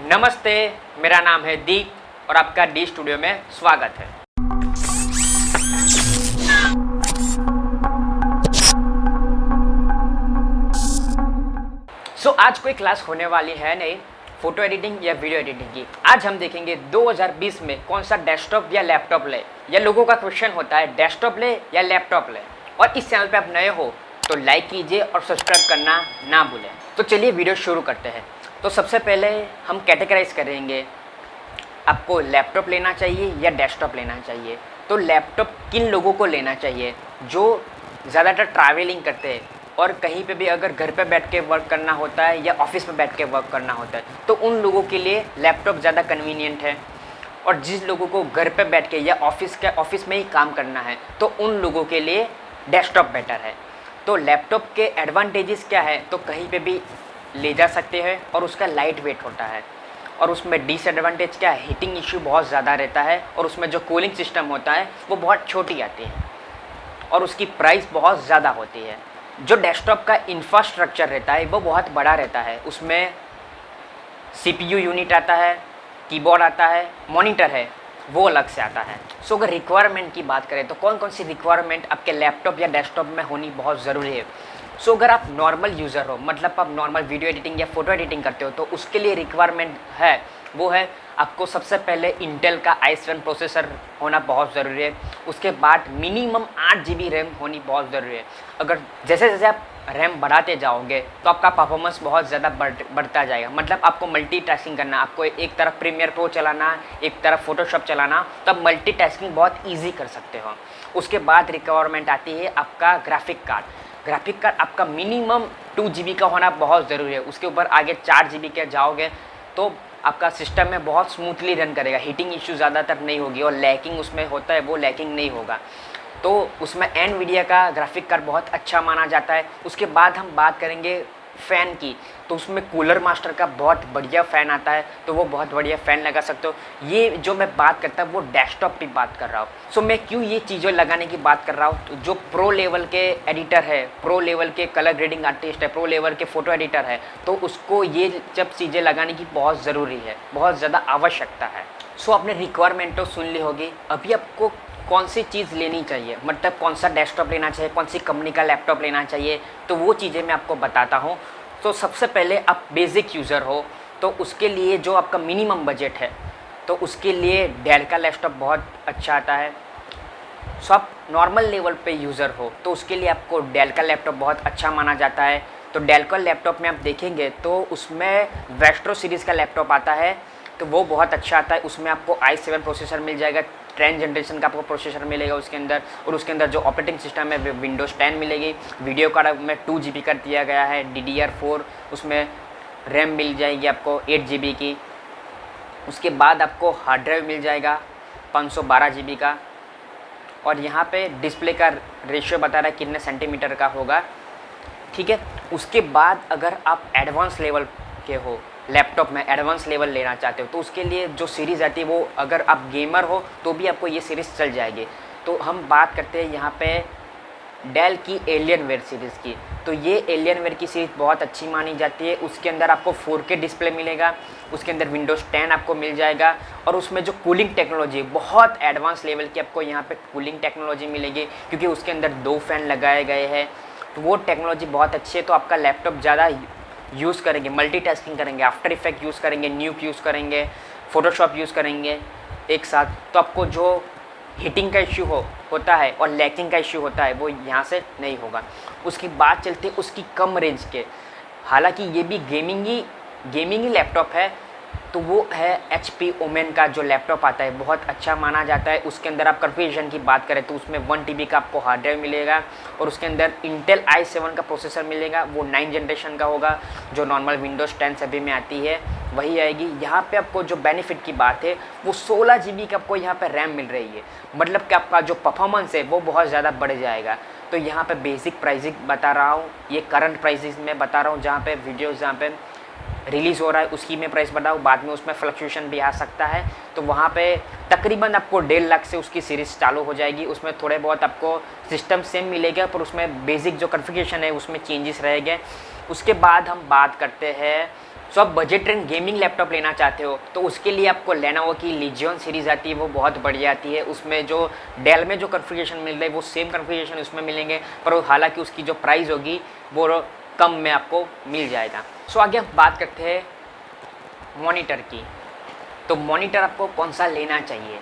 नमस्ते, मेरा नाम है दीप और आपका डी स्टूडियो में स्वागत है। आज कोई क्लास होने वाली है नहीं फोटो एडिटिंग या वीडियो एडिटिंग की। आज हम देखेंगे 2020 में कौन सा डेस्कटॉप या लैपटॉप ले। या लोगों का क्वेश्चन होता है डेस्कटॉप ले या लैपटॉप ले। और इस चैनल पे आप नए हो तो लाइक कीजिए और सब्सक्राइब करना ना भूलें। तो चलिए वीडियो शुरू करते हैं। तो सबसे पहले हम कैटेगराइज करेंगे, आपको लैपटॉप लेना चाहिए या डेस्कटॉप लेना चाहिए। तो लैपटॉप किन लोगों को लेना चाहिए? जो ज़्यादातर ट्रैवलिंग करते हैं और कहीं पे भी अगर घर पे बैठ के वर्क करना होता है या ऑफिस में बैठ के वर्क करना होता है तो उन लोगों के लिए लैपटॉप ज़्यादा कन्वीनियंट है। और जिस लोगों को घर पे बैठ के या ऑफिस में ही काम करना है तो उन लोगों के लिए डेस्कटॉप बेटर है। तो लैपटॉप के एडवांटेजेस क्या है? तो कहीं पे भी ले जा सकते हैं और उसका लाइट वेट होता है। और उसमें डिसएडवांटेज क्या है? हीटिंग इश्यू बहुत ज़्यादा रहता है और उसमें जो कूलिंग सिस्टम होता है वो बहुत छोटी आती है और उसकी प्राइस बहुत ज़्यादा होती है। जो डेस्कटॉप का इंफ्रास्ट्रक्चर रहता है वो बहुत बड़ा रहता है। उसमें सीपीयू यूनिट आता है, कीबोर्ड आता है, मॉनिटर है, वो अलग से आता है। अगर रिक्वायरमेंट की बात करें तो कौन कौन सी रिक्वायरमेंट आपके लैपटॉप या डेस्कटॉप में होनी बहुत ज़रूरी है। अगर आप नॉर्मल यूज़र हो, मतलब आप नॉर्मल वीडियो एडिटिंग या फोटो एडिटिंग करते हो तो उसके लिए रिक्वायरमेंट है वो है आपको सबसे पहले इंटेल का i7 प्रोसेसर होना बहुत ज़रूरी है। उसके बाद मिनिमम 8 GB रैम होनी बहुत ज़रूरी है। अगर जैसे जैसे आप रैम बढ़ाते जाओगे तो आपका परफॉर्मेंस बहुत ज़्यादा बढ़ता जाएगा। मतलब आपको मल्टीटास्किंग करना, आपको एक तरफ प्रीमियर प्रो चलाना, एक तरफ फोटोशॉप चलाना, तो आप मल्टीटास्किंग बहुत ईजी कर सकते हो। उसके बाद रिक्वायरमेंट आती है आपका ग्राफिक कार्ड आपका मिनिमम 2 GB का होना बहुत ज़रूरी है। उसके ऊपर आगे 4 GB के जाओगे तो आपका सिस्टम में बहुत स्मूथली रन करेगा, हीटिंग इश्यू ज़्यादातर नहीं होगी और लैकिंग उसमें होता है वो लैकिंग नहीं होगा। तो उसमें एनवीडिया का ग्राफिक कार्ड बहुत अच्छा माना जाता है। उसके बाद हम बात करेंगे फ़ैन की, तो उसमें कूलर मास्टर का बहुत बढ़िया फ़ैन आता है, तो वो बहुत बढ़िया फ़ैन लगा सकते हो। ये जो मैं बात करता हूँ वो डेस्कटॉप की बात कर रहा हूँ। मैं क्यों ये चीज़ें लगाने की बात कर रहा हूँ? तो जो प्रो लेवल के एडिटर है, प्रो लेवल के कलर ग्रेडिंग आर्टिस्ट है, प्रो लेवल के फ़ोटो एडिटर है, तो उसको ये सब चीज़ें लगाने की बहुत ज़रूरी है, बहुत ज़्यादा आवश्यकता है। आपने रिक्वायरमेंट तो सुन ली होगी। अभी आपको कौन सी चीज़ लेनी चाहिए, मतलब कौन सा डेस्कटॉप लेना चाहिए, कौन सी कंपनी का लैपटॉप लेना चाहिए, तो वो चीज़ें मैं आपको बताता हूँ। तो सबसे पहले आप बेसिक यूज़र हो तो उसके लिए जो आपका मिनिमम बजट है तो उसके लिए डेल का लैपटॉप बहुत अच्छा आता है। आप नॉर्मल लेवल पे यूज़र हो तो उसके लिए आपको डेल का लैपटॉप बहुत अच्छा माना जाता है। तो डेल का लैपटॉप में आप देखेंगे तो उसमें वेस्ट्रो सीरीज़ का लैपटॉप आता है, तो वो बहुत अच्छा आता है। उसमें आपको i7 प्रोसेसर मिल जाएगा, 10 जनरेशन का आपको प्रोसेसर मिलेगा उसके अंदर। और उसके अंदर जो ऑपरेटिंग सिस्टम है विंडोज़ 10 मिलेगी। वीडियो कार्ड में 2 GB कर दिया गया है, DDR4। उसमें रैम मिल जाएगी आपको 8 GB की। उसके बाद आपको हार्ड ड्राइव मिल जाएगा 512 GB का। और यहाँ पे डिस्प्ले का रेशियो बता रहा है कितने सेंटीमीटर का होगा, ठीक है। उसके बाद अगर आप एडवांस लेवल के हो, लैपटॉप में एडवांस लेवल लेना चाहते हो तो उसके लिए जो सीरीज़ आती है वो, अगर आप गेमर हो तो भी आपको ये सीरीज़ चल जाएगी। तो हम बात करते हैं यहाँ पे डेल की एलियनवेयर सीरीज़ की। तो ये एलियनवेयर की सीरीज़ बहुत अच्छी मानी जाती है। उसके अंदर आपको 4K डिस्प्ले मिलेगा, उसके अंदर विंडोज़ 10 आपको मिल जाएगा और उसमें जो कूलिंग टेक्नोलॉजी बहुत एडवांस लेवल की आपको यहाँ पे कूलिंग टेक्नोलॉजी मिलेगी, क्योंकि उसके अंदर 2 फ़ैन लगाए गए हैं। तो वो टेक्नोलॉजी बहुत अच्छी है। तो आपका लैपटॉप ज़्यादा यूज़ करेंगे, मल्टीटास्किंग करेंगे, आफ्टर इफेक्ट यूज़ करेंगे, न्यूक यूज़ करेंगे, फ़ोटोशॉप यूज़ करेंगे एक साथ, तो आपको जो हीटिंग का इश्यू होता है और लैकिंग का इश्यू होता है वो यहाँ से नहीं होगा। उसकी बात चलती है उसकी कम रेंज के, हालांकि ये भी गेमिंग ही लैपटॉप है, तो वो है HP ओमेन का जो लैपटॉप आता है, बहुत अच्छा माना जाता है। उसके अंदर आप कॉन्फ़िगरेशन की बात करें तो उसमें 1 TB का आपको हार्ड ड्राइव मिलेगा और उसके अंदर इंटेल i7 का प्रोसेसर मिलेगा, वो 9 जनरेशन का होगा। जो नॉर्मल विंडोज़ 10 सभी में आती है वही आएगी। यहाँ पे आपको जो बेनिफिट की बात है वो 16 GB का आपको यहाँ पे रैम मिल रही है, मतलब कि आपका जो परफॉर्मेंस है वो बहुत ज़्यादा बढ़ जाएगा। तो यहाँ पे बेसिक प्राइसिंग बता रहा हूँ, ये करंट प्राइसिस में बता रहा हूँ, जहाँ पे वीडियोज़ जहाँ पे रिलीज़ हो रहा है उसकी मैं प्राइस बताऊँ, बाद में उसमें फ्लक्चुएशन भी आ सकता है। तो वहाँ पे तकरीबन आपको 1.5 लाख से उसकी सीरीज़ चालू हो जाएगी। उसमें थोड़े बहुत आपको सिस्टम सेम मिलेगा पर उसमें बेसिक जो कॉन्फ़िगरेशन है उसमें चेंजेस रहेंगे। उसके बाद हम बात करते हैं सो आप बजट रेंज गेमिंग लैपटॉप लेना चाहते हो तो उसके लिए आपको लेनोवो की लीजियन सीरीज़ आती है, वो बहुत बढ़िया आती है। उसमें जो डेल में जो कन्फिगरेशन मिल रहा है वो सेम कन्फिगरेशन उसमें मिलेंगे, पर हालांकि उसकी जो प्राइस होगी वो कम में आपको मिल जाएगा। सो आगे हम बात करते हैं मॉनिटर की। तो मॉनिटर आपको कौन सा लेना चाहिए,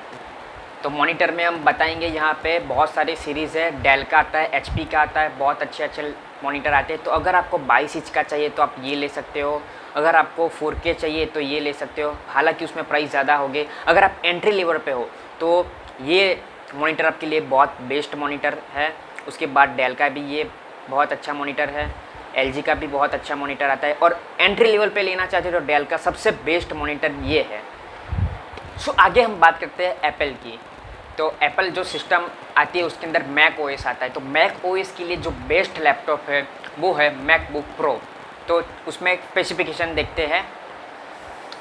तो मॉनिटर में हम बताएंगे। यहाँ पे बहुत सारी सीरीज़ है, डेल का आता है, एचपी का आता है, बहुत अच्छे अच्छे मॉनिटर आते हैं। तो अगर आपको 22 इंच का चाहिए तो आप ये ले सकते हो, अगर आपको 4K चाहिए तो ये ले सकते हो, हालांकि उसमें प्राइस ज़्यादा होगी। अगर आप एंट्री लेवल पे हो तो ये मॉनिटर आपके लिए बहुत बेस्ट मॉनिटर है। उसके बाद डेल का भी ये बहुत अच्छा मॉनिटर है, LG का भी बहुत अच्छा मॉनिटर आता है, और एंट्री लेवल पे लेना चाहते हो तो डेल का सबसे बेस्ट मॉनिटर ये है। सो आगे हम बात करते हैं एप्पल की। तो एप्पल जो सिस्टम आती है उसके अंदर मैक OS आता है। तो मैक OS के लिए जो बेस्ट लैपटॉप है वो है मैकबुक प्रो। तो उसमें स्पेसिफिकेशन देखते हैं।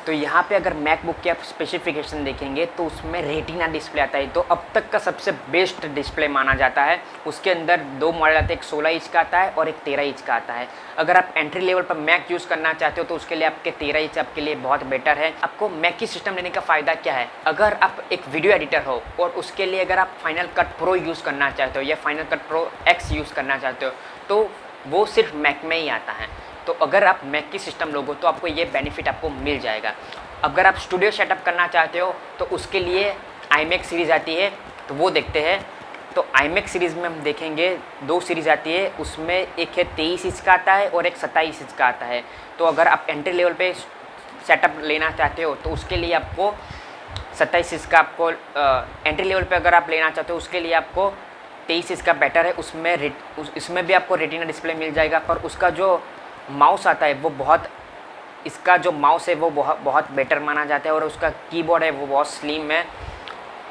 तो यहाँ पे अगर मैकबुक के आप स्पेसिफिकेशन देखेंगे तो उसमें रेटिना डिस्प्ले आता है, तो अब तक का सबसे बेस्ट डिस्प्ले माना जाता है। उसके अंदर दो मॉडल आते हैं, एक 16 इंच का आता है और एक 13 इंच का आता है। अगर आप एंट्री लेवल पर मैक यूज़ करना चाहते हो तो उसके लिए आपके 13 इंच आपके लिए बहुत बेटर है। आपको मैक की सिस्टम लेने का फ़ायदा क्या है, अगर आप एक वीडियो एडिटर हो और उसके लिए अगर आप फाइनल कट प्रो यूज़ करना चाहते हो या final cut pro X use करना चाहते हो तो वो सिर्फ मैक में ही आता है। तो अगर आप मैक की सिस्टम लोगे तो आपको ये बेनिफिट आपको मिल जाएगा। अगर आप स्टूडियो सेटअप करना चाहते हो तो उसके लिए iMac सीरीज़ आती है, तो वो देखते हैं। तो iMac सीरीज़ में हम देखेंगे 2 सीरीज़ आती है, उसमें एक है 23 इंच का आता है और एक 27 इंच का आता है। तो अगर आप एंट्री लेवल पे सेटअप लेना चाहते हो तो उसके लिए आपको 27 इंच का आपको एंट्री लेवल पे अगर आप लेना चाहते हो उसके लिए आपको 23 इंच का बेटर है। इसमें भी आपको रेटिना डिस्प्ले मिल जाएगा, पर उसका जो माउस आता है वो इसका जो माउस है वो बहुत बेटर माना जाता है, और उसका कीबोर्ड है वो बहुत स्लिम है।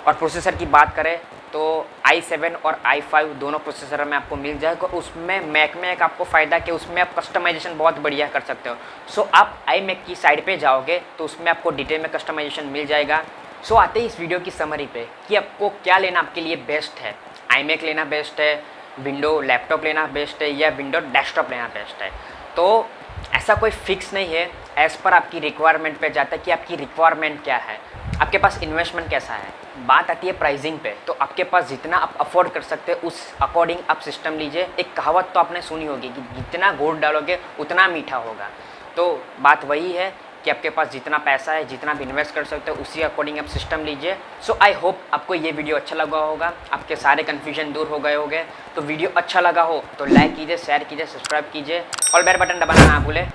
और प्रोसेसर की बात करें तो i7 और i5 दोनों प्रोसेसर में आपको मिल जाएगा। उसमें मैक में एक आपको फ़ायदा कि उसमें आप कस्टमाइजेशन बहुत बढ़िया कर सकते हो। सो आप iMac की साइड पे जाओगे तो उसमें आपको डिटेल में कस्टमाइजेशन मिल जाएगा। सो आते ही इस वीडियो की समरी पे कि आपको क्या लेना आपके लिए बेस्ट है, iMac लेना बेस्ट है, विंडो लैपटॉप लेना बेस्ट है या विंडो डेस्कटॉप लेना बेस्ट है। तो ऐसा कोई फिक्स नहीं है, एज़ पर आपकी रिक्वायरमेंट पे जाता है कि आपकी रिक्वायरमेंट क्या है, आपके पास इन्वेस्टमेंट कैसा है। बात आती है प्राइसिंग पे, तो आपके पास जितना आप अफोर्ड कर सकते हैं उस अकॉर्डिंग आप सिस्टम लीजिए। एक कहावत तो आपने सुनी होगी कि जितना गुड़ डालोगे उतना मीठा होगा। तो बात वही है कि आपके पास जितना पैसा है, जितना भी इन्वेस्ट कर सकते हो उसी अकॉर्डिंग आप सिस्टम लीजिए। सो आई होप आपको ये वीडियो अच्छा लगा होगा, आपके सारे कन्फ्यूजन दूर हो गए होंगे। तो वीडियो अच्छा लगा हो तो लाइक कीजिए, शेयर कीजिए, सब्सक्राइब कीजिए और बेल बटन दबाना ना भूलें।